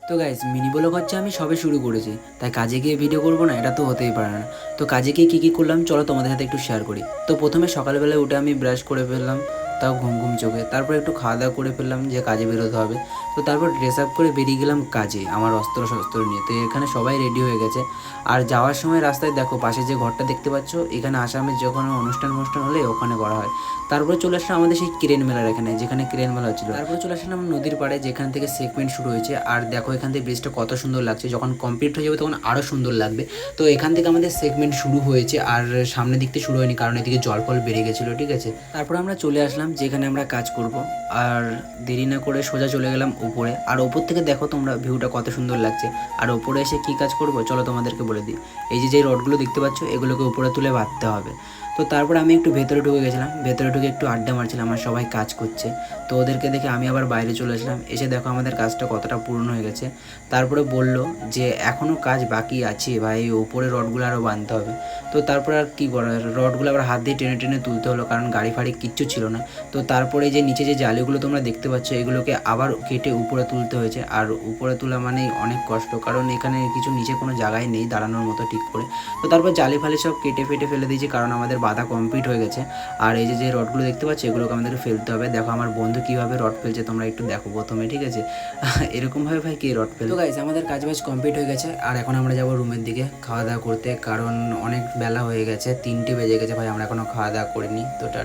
তো guys mini blog হচ্ছে আমি সবে শুরু করেছি, তাই কাজে গিয়ে ভিডিও করবো না, এটা তো হতেই পারে না। তো কাজে গিয়ে কী কী করলাম চলো তোমাদের সাথে একটু শেয়ার করি। তো প্রথমে সকালবেলায় উঠে আমি ব্রাশ করে ফেললাম, তাও ঘুম ঘুম চোখে। তারপর একটু খাওয়া দাওয়া করে ফেললাম যে কাজে বেরোতে হবে। তো তারপর ড্রেস আপ করে বেরিয়ে গেলাম কাজে আমার অস্ত্র শস্ত্র নিয়ে। তো এখানে সবাই রেডি হয়ে গেছে। আর যাওয়ার সময় রাস্তায় দেখো পাশে যে ঘরটা দেখতে পাচ্ছ, এখানে আসামে যখন অনুষ্ঠান হলে ওখানে করা হয়। তারপরে চলে আসলাম আমাদের সেই ক্রেন মেলার এখানে, যেখানে ক্রেন মেলা হচ্ছিল। তারপরে চলে আসলাম নদীর পাড়ে, যেখান থেকে সেগমেন্ট শুরু হয়েছে। আর দেখো এখান থেকে ব্রিজটা কত সুন্দর লাগছে, যখন কমপ্লিট হয়ে যাবে তখন আরও সুন্দর লাগবে। তো এখান থেকে আমাদের সেগমেন্ট শুরু হয়েছে, আর সামনের দিক থেকে শুরু হয়নি কারণ এদিকে জল ফল বেড়ে গেছিলো, ঠিক আছে। তারপর আমরা চলে আসলাম যেখানে আমরা কাজ করব। আর দেরি না করে সোজা চলে গেলাম উপরে। আর ওপর থেকে দেখো তোমরা ভিউটা কত সুন্দর লাগছে। আর ওপরে এসে কী কাজ করব চলো তোমাদেরকে বলে দিই। এই যে রডগুলো দেখতে পাচ্ছ, এগুলোকে উপরে তুলে বাঁধতে হবে। তো তারপর আমি একটু ভেতরে ঢুকে গেছিলাম, ভেতরে ঢুকে একটু আড্ডা মারছিলাম, আমার সবাই কাজ করছে। তো ওদেরকে দেখে আমি আবার বাইরে চলে আসলাম, এসে দেখো আমাদের কাজটা কতটা পূর্ণ হয়ে গেছে। তারপরে বলল যে এখনও কাজ বাকি আছে ভাই, ওপরে রডগুলো আরও বাঁধতে হবে। তো তারপর আর কী করার, রডগুলো আবার হাত দিয়ে টেনে টেনে তুলতে হলো, কারণ গাড়ি ফাড়ি কিচ্ছু ছিল না। তো তারপরে যে নিচে যে জালিগুলো তোমরা দেখতে পাচ্ছ, এগুলোকে আবার কেটে উপরে তুলতে হয়েছে। আর উপরে তোলা মানেই অনেক কষ্ট, কারণ এখানে কিছু নিচে কোনো জায়গায় নেই দাঁড়ানোর মতো ঠিক করে। তো তারপর জালি ফালি সব কেটে ফেটে ফেলে দিয়েছি, কারণ আমাদের বাঁধা কমপ্লিট হয়ে গেছে। আর এই যে রডগুলো দেখতে পাচ্ছ, এগুলোকে আমাদেরকে ফেলতে হবে। দেখো আমার বন্ধু কীভাবে রড ফেলছে, তোমরা একটু দেখো প্রথমে, ঠিক আছে। এরকমভাবে ভাই কে রড ফেল। তো গাইজ আমাদের কাজ বাজ কমপ্লিট হয়ে গেছে, আর এখন আমরা যাবো রুমের দিকে খাওয়া দাওয়া করতে, কারণ অনেক বেলা হয়ে গেছে, 3টে বেজে গেছে ভাই, আমরা এখনও খাওয়া দাওয়া করিনি। তো